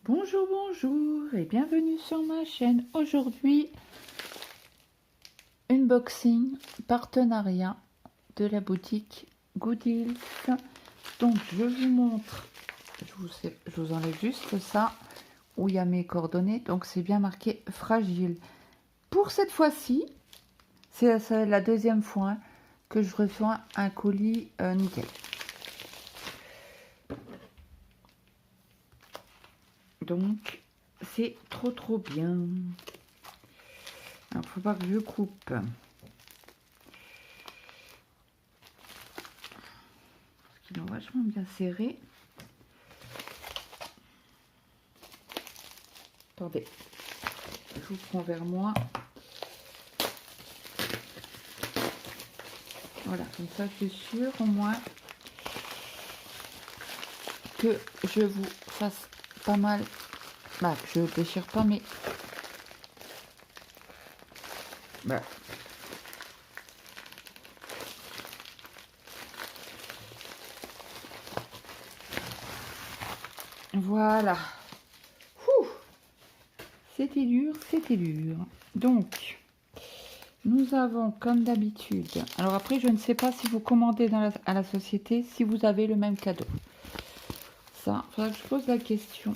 Bonjour, bonjour et bienvenue sur ma chaîne. Aujourd'hui, unboxing, partenariat de la boutique Gooddeals. Donc je vous montre, je vous enlève juste ça, où il y a mes coordonnées. Donc c'est bien marqué fragile. Pour cette fois-ci, c'est la deuxième fois que je reçois un colis nickel. Donc c'est trop bien. Alors faut pas que je coupe. Parce qu'ils ont vachement bien serré. Attendez, je vous prends vers moi. Voilà, comme ça je suis sûre au moins que je vous fasse pas mal. Bah, que je déchire pas, mais voilà. Voilà. C'était dur, c'était dur. Donc, nous avons comme d'habitude. Alors après, je ne sais pas si vous commandez à la société, si vous avez le même cadeau. Ça, il faudra que je pose la question.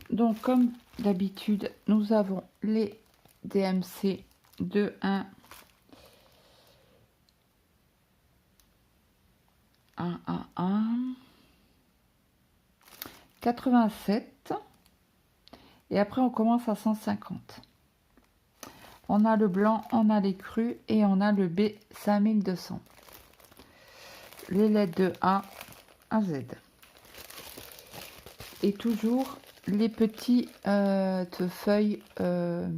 Donc, comme d'habitude, nous avons les DMC 2-1. 1 à 1. 87. Et après, on commence à 150. On a le blanc, on a les crus et on a le B 5200. Les lettres de A à Z. Et toujours les petites feuilles de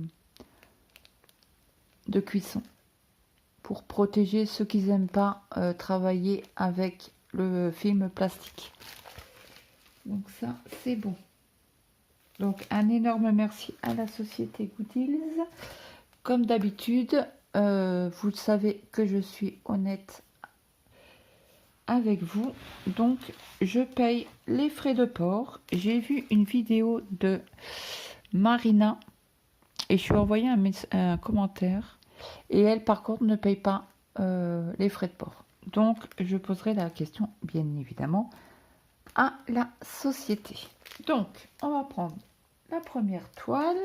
cuisson pour protéger ceux qui n'aiment pas travailler avec le film plastique. Donc ça, c'est bon. Donc un énorme merci à la société Gooddeals. Comme d'habitude, vous savez que je suis honnête avec vous, donc je paye les frais de port. J'ai vu une vidéo de Marina et je lui ai envoyé un commentaire et elle par contre ne paye pas les frais de port. Donc je poserai la question bien évidemment à la société. Donc on va prendre la première toile.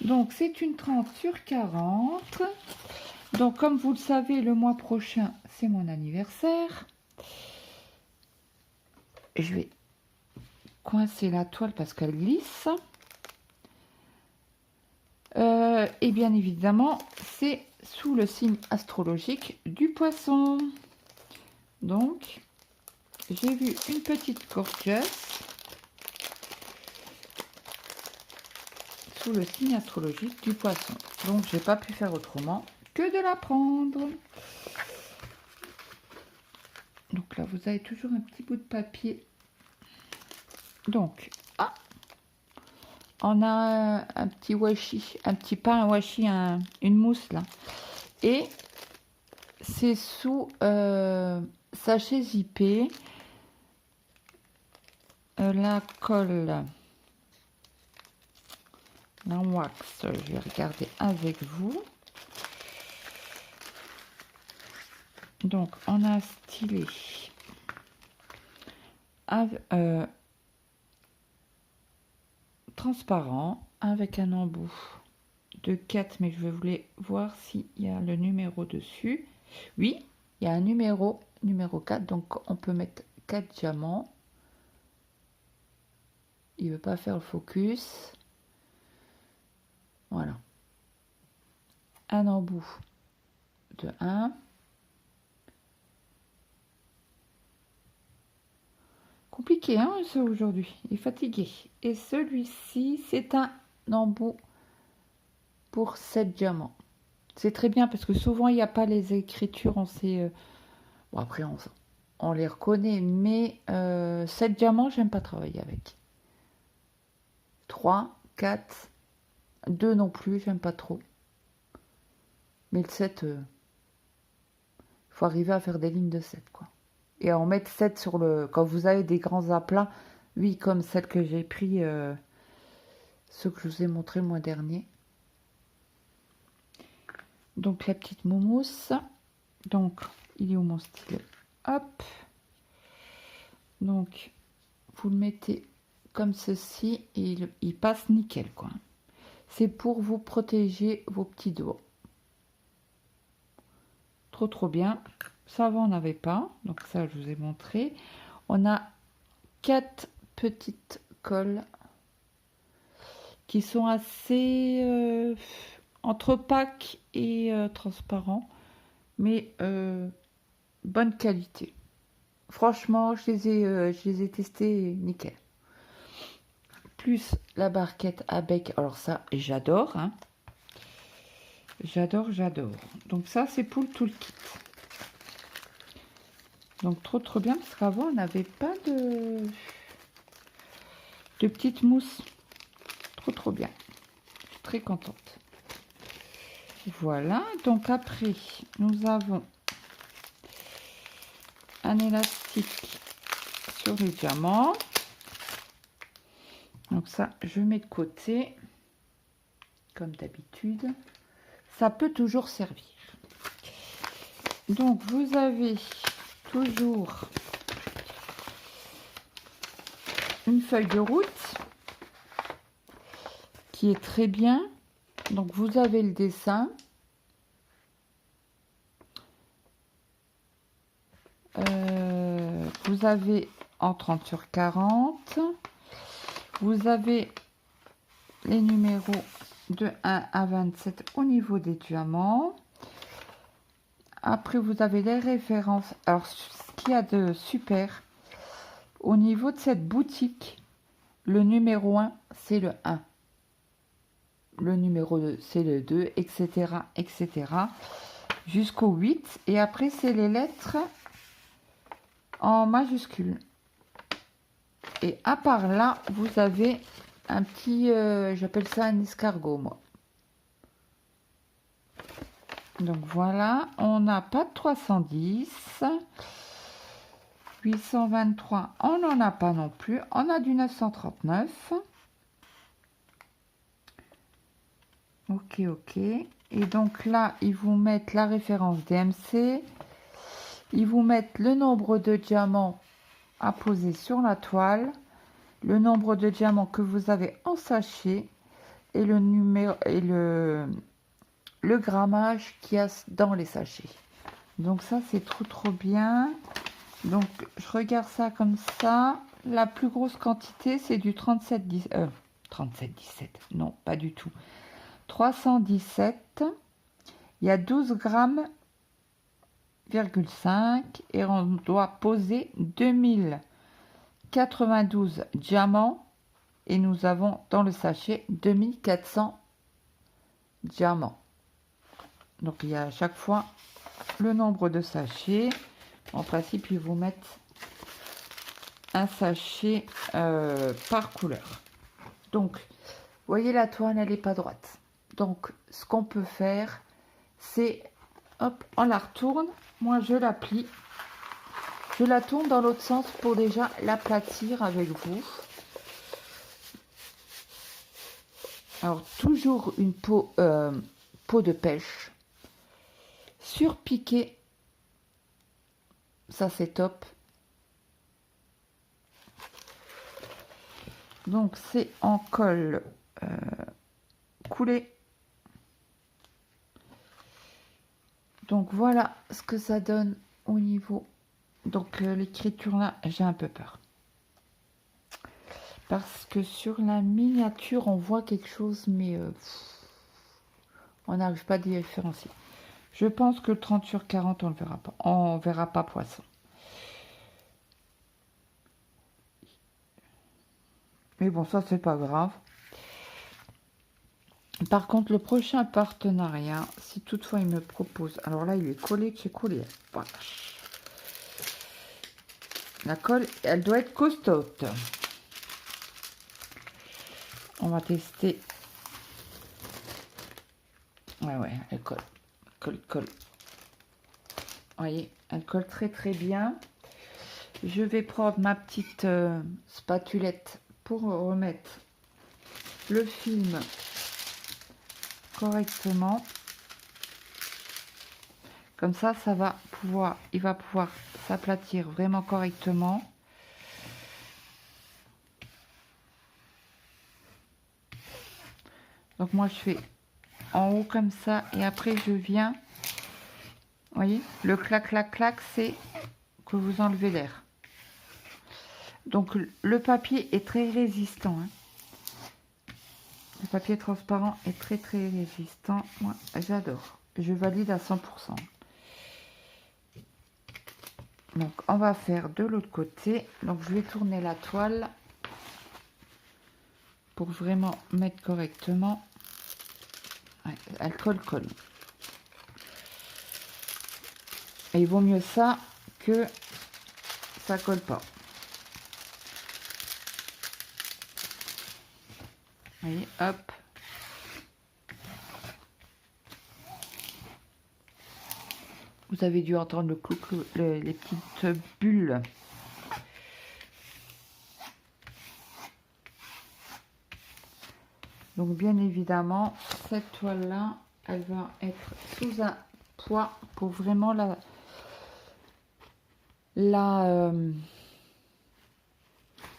Donc c'est une 30 sur 40. Donc comme vous le savez, le mois prochain c'est mon anniversaire. Je vais coincer la toile parce qu'elle glisse. Et bien évidemment, c'est sous le signe astrologique du poisson. Donc, j'ai vu une petite gorgeous sous le signe astrologique du poisson. Donc, j'ai pas pu faire autrement que de la prendre. Donc là, vous avez toujours un petit bout de papier. Donc, on a un petit washi, pas un washi, une mousse là. Et c'est sous sachet zippé. La colle, la wax, je vais regarder avec vous. Donc, on a un stylet transparent avec un embout de 4, mais je voulais voir s'il y a le numéro dessus. Oui, il y a un numéro 4, donc on peut mettre 4 diamants. Il ne veut pas faire le focus. Voilà. Un embout de 1. Compliqué, hein, ça, aujourd'hui. Il est fatigué. Et celui-ci, c'est un embout pour 7 diamants. C'est très bien parce que souvent, il n'y a pas les écritures. On sait... Bon, après, on les reconnaît. Mais 7 diamants, j'aime pas travailler avec. 3, 4, 2 non plus, j'aime pas trop. Mais le 7, il faut arriver à faire des lignes de 7, quoi. Et à en mettre 7 sur le... Quand vous avez des grands aplats, Oui, comme celle que j'ai pris, ce que je vous ai montré le mois dernier. Donc la petite moumousse. Donc, il est où mon stylet? Hop. Donc, vous le mettez comme ceci et il passe nickel, quoi. C'est pour vous protéger vos petits doigts. Trop, trop bien. Ça, avant, on n'avait pas. Donc ça, je vous ai montré. On a 4 petites colles qui sont assez entre opaques et transparents, mais bonne qualité. Franchement, je les ai testés nickel. Plus la barquette à bec, alors ça, j'adore. Hein. J'adore, j'adore. Donc ça, c'est pour tout le kit. Donc trop, trop bien, parce qu'avant, on n'avait pas de petites mousses. Trop, trop bien. Je suis très contente. Voilà, donc après, nous avons un élastique sur les diamants. Donc ça, je mets de côté, comme d'habitude. Ça peut toujours servir. Donc, vous avez toujours une feuille de route qui est très bien. Donc, vous avez le dessin. Vous avez en 30 sur 40. Vous avez les numéros de 1 à 27 au niveau des diamants. Après, vous avez les références. Alors, ce qu'il y a de super, au niveau de cette boutique, le numéro 1, c'est le 1. Le numéro 2, c'est le 2, etc., etc. Jusqu'au 8. Et après, c'est les lettres en majuscules. Et à part là, vous avez un petit, j'appelle ça un escargot, moi. Donc voilà, on n'a pas de 310. 823, on n'en a pas non plus. On a du 939. Ok, ok. Et donc là, ils vous mettent la référence DMC. Ils vous mettent le nombre de diamants à poser sur la toile, le nombre de diamants que vous avez en sachet et le numéro et le grammage qu'il y a dans les sachets. Donc ça, c'est trop trop bien. Donc je regarde ça comme ça. La plus grosse quantité, c'est du 37,17. 37,17. Non, pas du tout. 317. Il y a 12 grammes, 5, et on doit poser 2092 diamants. Et nous avons dans le sachet 2400 diamants. Donc il y a à chaque fois le nombre de sachets. En principe, ils vous mettent un sachet par couleur. Donc, vous voyez, la toile, elle n'est pas droite. Donc, ce qu'on peut faire, c'est, hop, on la retourne. Moi, je la plie. Je la tourne dans l'autre sens pour déjà l'aplatir avec vous. Alors, toujours une peau de pêche. Surpiquée. Ça, c'est top. Donc, c'est en colle coulée. Donc, voilà ce que ça donne au niveau. Donc, l'écriture là, j'ai un peu peur. Parce que sur la miniature, on voit quelque chose, mais on n'arrive pas à différencier. Je pense que le 30 sur 40, on ne le verra pas. On ne verra pas poisson. Mais bon, ça, c'est pas grave. Par contre, le prochain partenariat, si toutefois il me propose... Alors là, il est collé de chez collé. Voilà. La colle, elle doit être costaud. On va tester. Ouais, elle colle. Colle. Vous voyez, elle colle très très bien. Je vais prendre ma petite spatulette pour remettre le film correctement. Comme ça, il va pouvoir s'aplatir vraiment correctement. Donc moi, je fais en haut comme ça et après je viens. Vous voyez, le clac, clac, clac, c'est que vous enlevez l'air. Donc le papier est très résistant. Hein. Le papier transparent est très très résistant. Moi, j'adore. Je valide à 100%. Donc on va faire de l'autre côté. Donc je vais tourner la toile pour vraiment mettre correctement. Ouais, elle colle. Et il vaut mieux ça que ça colle pas. Vous voyez, hop. Vous avez dû entendre le clou, les petites bulles. Donc bien évidemment, cette toile-là, elle va être sous un poids pour vraiment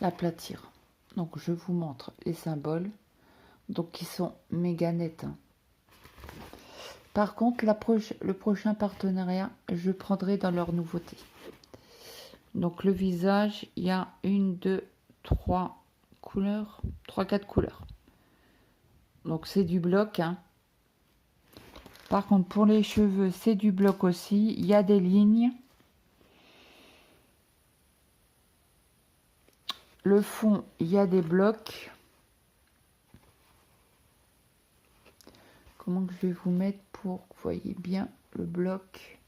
l'aplatir. Donc je vous montre les symboles, donc qui sont méga nets. Hein. Par contre, le prochain partenariat, je prendrai dans leur nouveauté. Donc le visage, il y a 1, 2, 3 couleurs, 4 couleurs. Donc c'est du bloc. Hein. Par contre, pour les cheveux, c'est du bloc aussi. Il y a des lignes. Le fond, il y a des blocs. Comment que je vais vous mettre pour que vous voyez bien le bloc.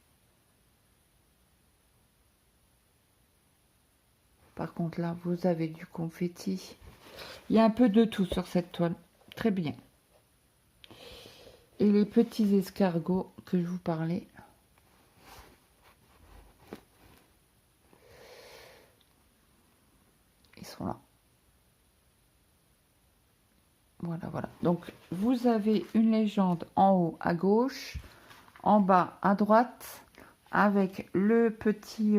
Par contre, là, vous avez du confetti. Il y a un peu de tout sur cette toile. Très bien. Et les petits escargots que je vous parlais. Ils sont là. Voilà. Donc, vous avez une légende en haut à gauche, en bas à droite, avec le petit,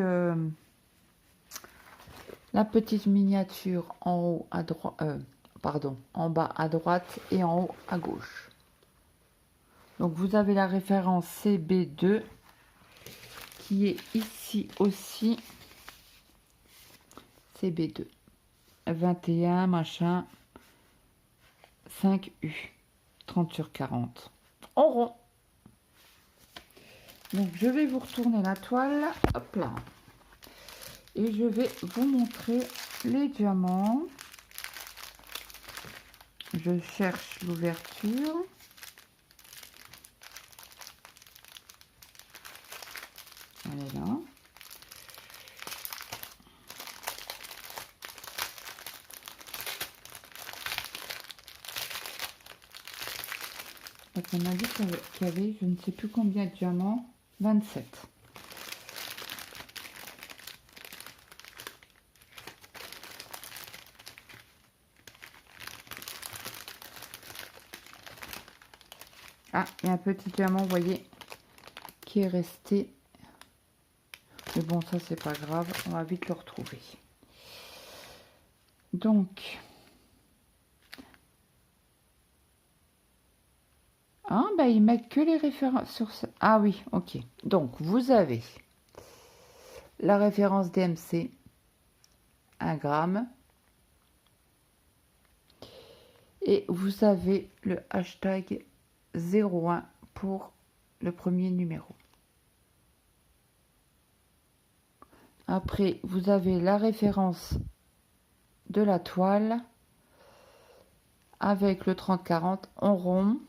la petite miniature en haut à droite, en bas à droite et en haut à gauche. Donc, vous avez la référence CB2 qui est ici aussi. CB2. 21, machin. 5U. 30/40. En rond. Donc, je vais vous retourner la toile. Hop là. Et je vais vous montrer les diamants. Je cherche l'ouverture. Elle est là. Donc on a dit qu'il y avait, je ne sais plus combien de diamants, 27. Ah, il y a un petit diamant, vous voyez, qui est resté. Mais bon, ça, c'est pas grave. On va vite le retrouver. Donc. Ah, ben, ils mettent que les références sur ça. Ah oui, ok. Donc, vous avez la référence DMC, 1 gramme. Et vous avez le hashtag 01 pour le premier numéro. Après, vous avez la référence de la toile avec le 30-40 en rond.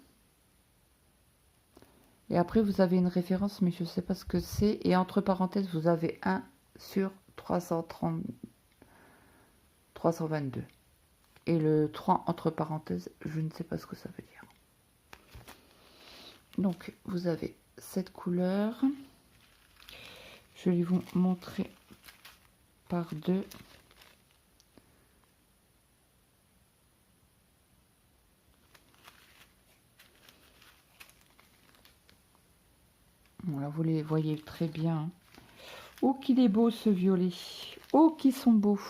Et après, vous avez une référence, mais je ne sais pas ce que c'est. Et entre parenthèses, vous avez 1 sur 322. Et le 3 entre parenthèses, je ne sais pas ce que ça veut dire. Donc, vous avez cette couleur. Je vais vous montrer par 2. Voilà, vous les voyez très bien. Oh, qu'il est beau ce violet. Oh, qu'ils sont beaux.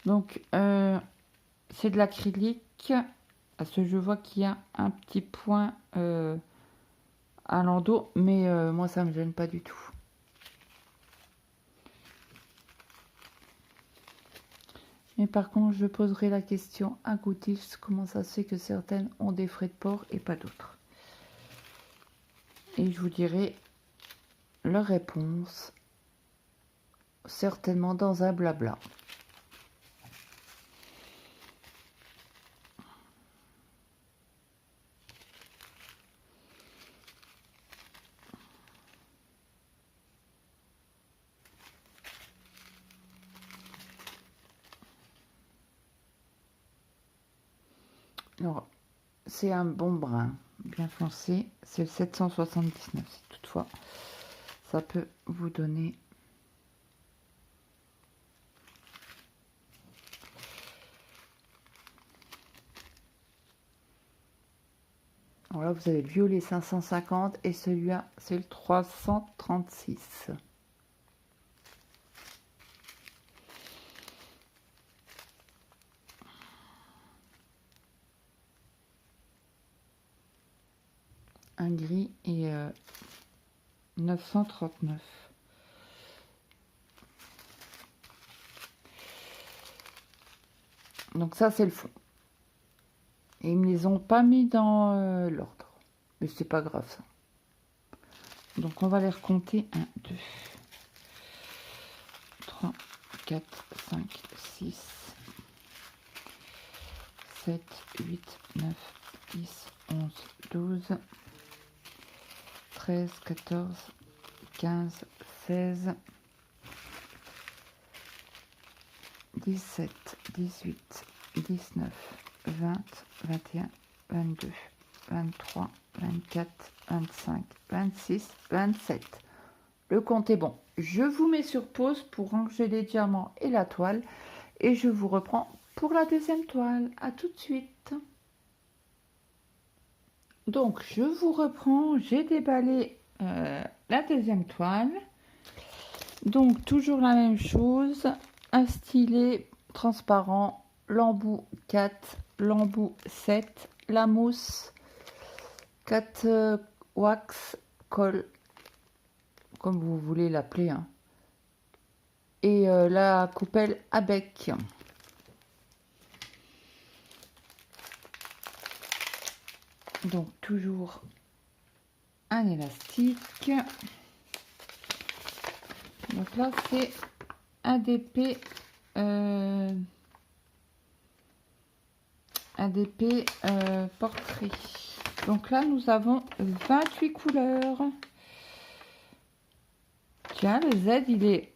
Donc, c'est de l'acrylique. Parce que je vois qu'il y a un petit point à l'endos. Mais moi, ça ne me gêne pas du tout. Mais par contre, je poserai la question à Goutis, comment ça se fait que certaines ont des frais de port et pas d'autres. Et je vous dirai leur réponse, certainement dans un blabla. Alors, c'est un bon brun, bien foncé, c'est le 779, si toutefois ça peut vous donner. Voilà, vous avez le violet 550 et celui-là, c'est le 336. Un gris et 939. Donc ça, c'est le fond. Et ils me les ont pas mis dans l'ordre. Mais c'est pas grave ça. Donc on va les recompter. 1, 2, 3, 4, 5, 6, 7, 8, 9, 10, 11, 12, 13, 14, 15, 16, 17, 18, 19, 20, 21, 22, 23, 24, 25, 26, 27. Le compte est bon. Je vous mets sur pause pour ranger les diamants et la toile et je vous reprends pour la deuxième toile. À tout de suite. Donc, je vous reprends. J'ai déballé la deuxième toile. Donc, toujours la même chose. Un stylet transparent, l'embout 4, l'embout 7, la mousse 4 wax colle, comme vous voulez l'appeler, hein. Et la coupelle à bec. Donc toujours un élastique. Donc là c'est un DP portrait. Donc là nous avons 28 couleurs. Tiens, le Z il est,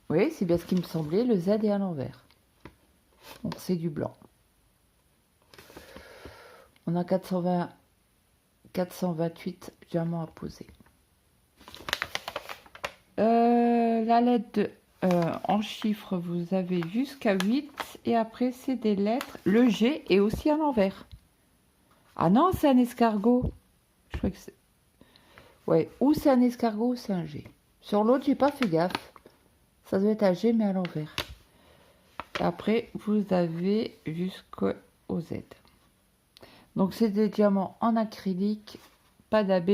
oui, c'est bien ce qui me semblait, le Z est à l'envers. Donc c'est du blanc. On a 428 diamants à poser. La lettre en chiffres, vous avez jusqu'à 8. Et après, c'est des lettres. Le G est aussi à l'envers. Ah non, c'est un escargot. Je crois que c'est... Ouais, ou c'est un escargot ou c'est un G. Sur l'autre, j'ai pas fait gaffe. Ça doit être un G, mais à l'envers. Après, vous avez jusqu'au Z. Donc, c'est des diamants en acrylique, pas d'AB.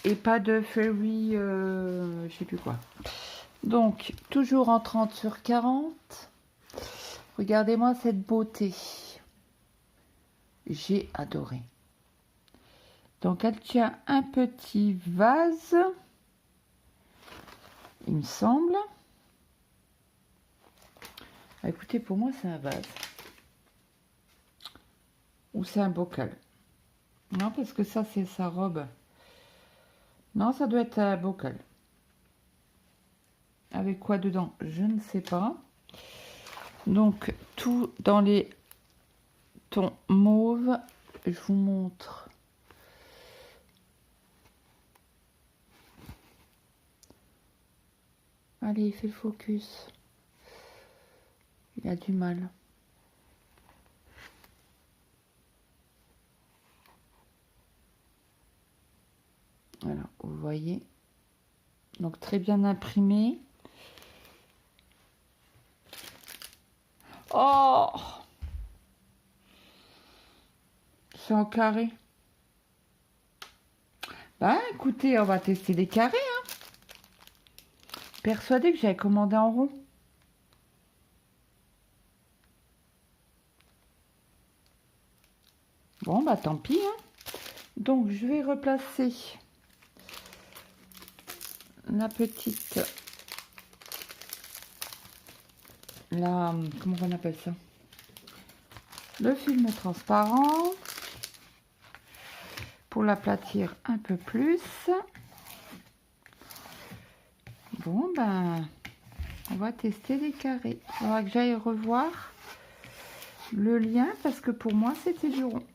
Et pas de fairy, je sais plus quoi. Donc, toujours en 30 sur 40. Regardez-moi cette beauté. J'ai adoré. Donc, elle tient un petit vase. Il me semble. Ah, écoutez, pour moi, c'est un vase. Ou c'est un bocal. Non, parce que ça, c'est sa robe. Non, ça doit être un bocal. Avec quoi dedans? Je ne sais pas. Donc, tout dans les ton mauve. Je vous montre. Allez, fais le focus. Il a du mal. Voilà, vous voyez. Donc très bien imprimé. Oh! C'est en carré. Bah écoutez, on va tester les carrés. Hein. Persuadée que j'avais commandé en rond. Bon, bah tant pis. Hein. Donc je vais replacer la petite... comment on appelle ça? Le film transparent. Pour l'aplatir un peu plus. Bon, ben, on va tester les carrés. Il faudra que j'aille revoir le lien parce que pour moi, c'était du rond.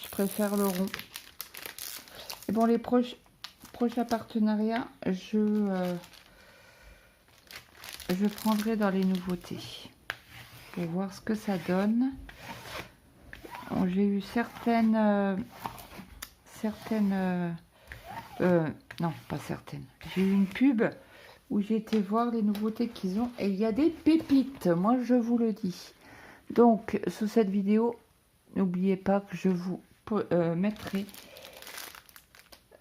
Je préfère le rond. Et bon, les prochains partenariats, je prendrai dans les nouveautés pour voir ce que ça donne. Bon, j'ai eu non, pas certaines. J'ai eu une pub où j'ai été voir les nouveautés qu'ils ont et il y a des pépites, moi je vous le dis. Donc, sous cette vidéo, n'oubliez pas que je vous mettrai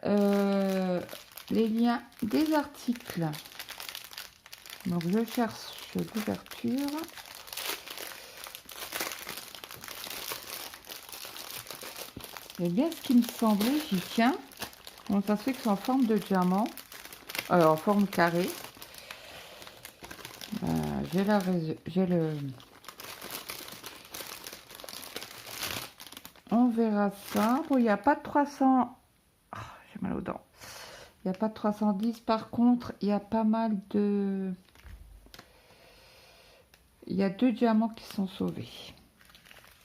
les liens des articles. Donc, je cherche l'ouverture. Et bien, ce qui me semblait, j'y tiens. Donc, ça se fait que c'est en forme de diamant. Alors, en forme carrée. J'ai le... On verra ça. Bon, il n'y a pas de 300... Oh, j'ai mal aux dents. Il n'y a pas de 310. Par contre, il y a pas mal de... Il y a 2 diamants qui sont sauvés.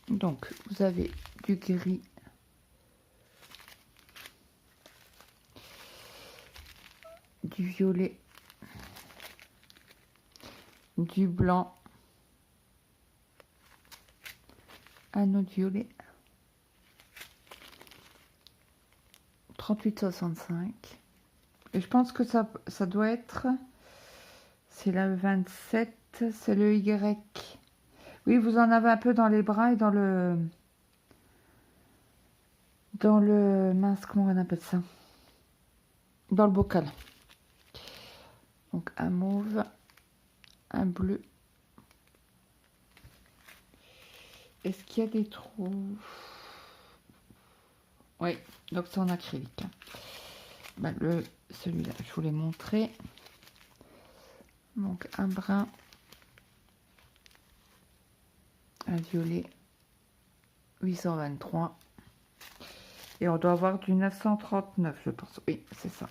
Donc, vous avez du gris. Du violet. Du blanc. Un autre violet. 38,65. Et je pense que ça doit être... C'est la 27. C'est le Y. Oui, vous en avez un peu dans les bras et dans le... Mince, comment on appelle ça? Dans le bocal. Donc un mauve. Un bleu. Est-ce qu'il y a des trous? Oui, donc c'est en acrylique. Ben, celui-là, je vous l'ai montré. Donc un brun, un violet, 823. Et on doit avoir du 939, je pense. Oui, c'est ça.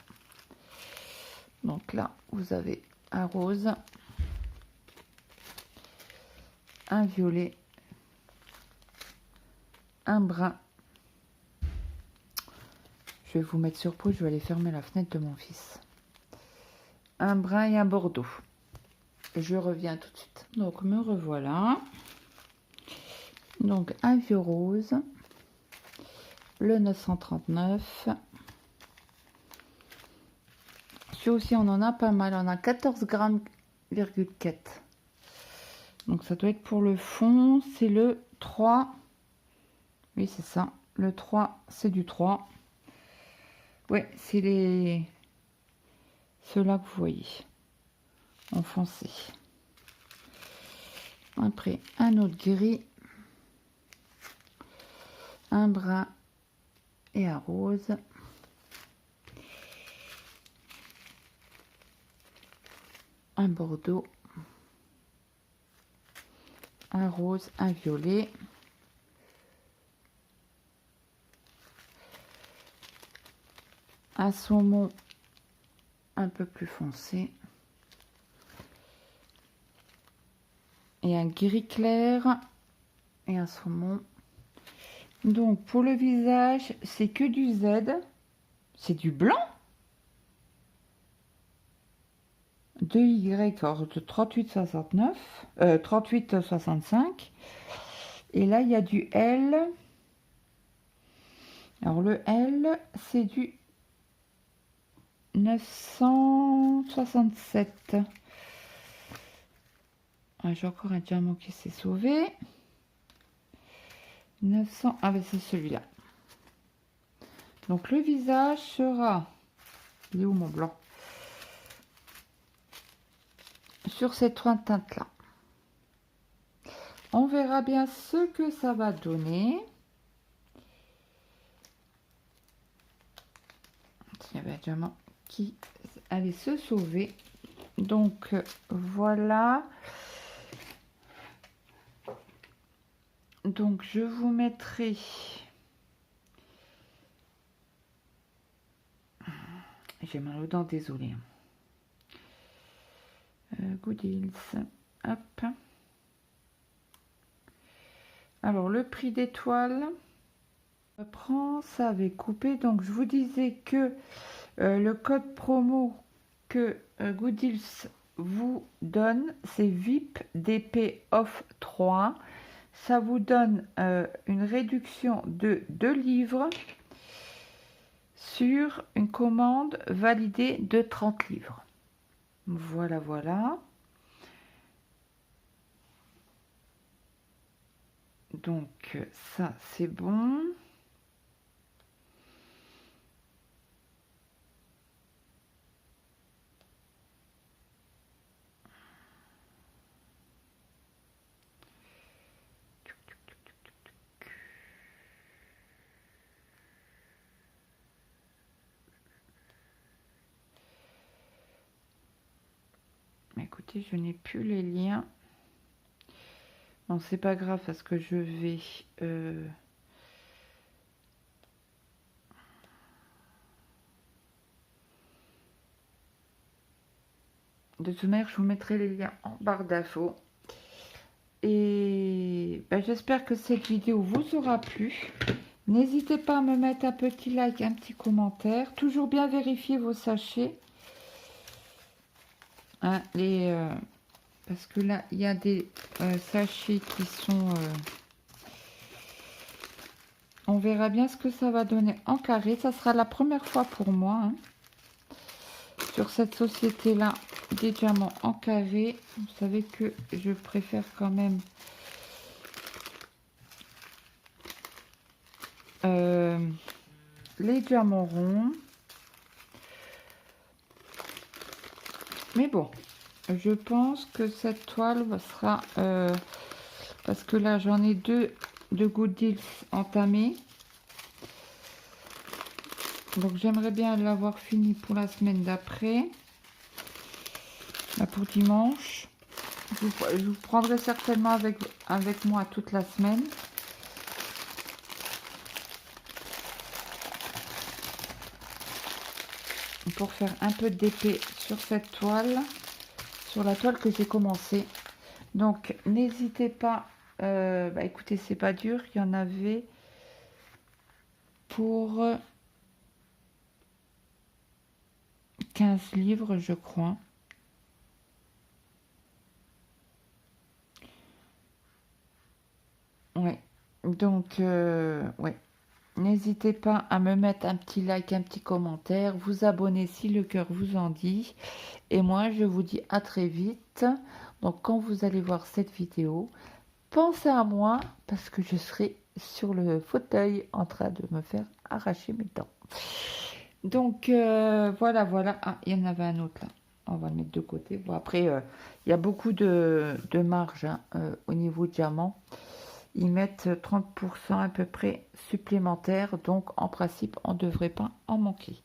Donc là, vous avez un rose, un violet, un brun. Je vais vous mettre sur pause, je vais aller fermer la fenêtre de mon fils. Un brun et un bordeaux. Je reviens tout de suite. Donc me revoilà. Donc un vieux rose. Le 939. Celui aussi on en a pas mal. On a 14 grammes, 4. Donc ça doit être pour le fond. C'est le 3. Oui c'est ça. Le 3 c'est du 3. Ouais, c'est les... Ceux-là que vous voyez. En foncé. Après, un autre gris. Un brun et un rose. Un bordeaux. Un rose, un violet. Un saumon un peu plus foncé. Et un gris clair et un saumon. Donc pour le visage, c'est que du Z. C'est du blanc. 2Y hors de 38,69, 38,65. Et là, il y a du L. Alors le L, c'est du 967. Ah, j'ai encore un diamant qui s'est sauvé. 900. Ah ben c'est celui-là. Donc le visage sera... Il est où mon blanc? Sur ces trois teintes-là. On verra bien ce que ça va donner. Il y avait un diamant qui allait se sauver. Donc voilà. Donc je vous mettrai... J'ai mal aux dents, désolé. Goodies. Hop. Alors le prix d'étoile. Je prends ça avec coupé. Donc je vous disais que le code promo que Goodies vous donne, c'est VIP DP Off 3. Ça vous donne une réduction de 2 livres sur une commande validée de 30 livres. Voilà, voilà. Donc ça, c'est bon. Écoutez, je n'ai plus les liens. Bon, c'est pas grave parce que je vais... De toute manière, je vous mettrai les liens en barre d'infos. Et ben, j'espère que cette vidéo vous aura plu. N'hésitez pas à me mettre un petit like, un petit commentaire. Toujours bien vérifier vos sachets. Hein, parce que là, il y a des sachets qui sont... on verra bien ce que ça va donner en carré. Ça sera la première fois pour moi. Hein, sur cette société-là, des diamants en carré. Vous savez que je préfère quand même... les diamants ronds. Mais bon, je pense que cette toile sera... parce que là, j'en ai deux de Goodies entamés. Donc, j'aimerais bien l'avoir fini pour la semaine d'après. Là, pour dimanche. Je vous prendrai certainement avec moi toute la semaine. Pour faire un peu d'épée sur cette toile, sur la toile que j'ai commencé. Donc n'hésitez pas, écoutez, c'est pas dur, il y en avait pour 15 livres je crois. Ouais, donc ouais. N'hésitez pas à me mettre un petit like, un petit commentaire, vous abonner si le cœur vous en dit. Et moi, je vous dis à très vite. Donc, quand vous allez voir cette vidéo, pensez à moi parce que je serai sur le fauteuil en train de me faire arracher mes dents. Donc, voilà, voilà. Ah, il y en avait un autre là. On va le mettre de côté. Bon, après, il y a beaucoup de marge hein, au niveau diamant. Ils mettent 30% à peu près supplémentaire, donc en principe on ne devrait pas en manquer.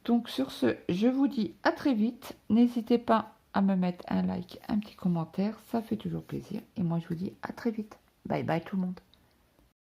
Donc sur ce, je vous dis à très vite. N'hésitez pas à me mettre un like, un petit commentaire, ça fait toujours plaisir. Et moi je vous dis à très vite. Bye bye tout le monde.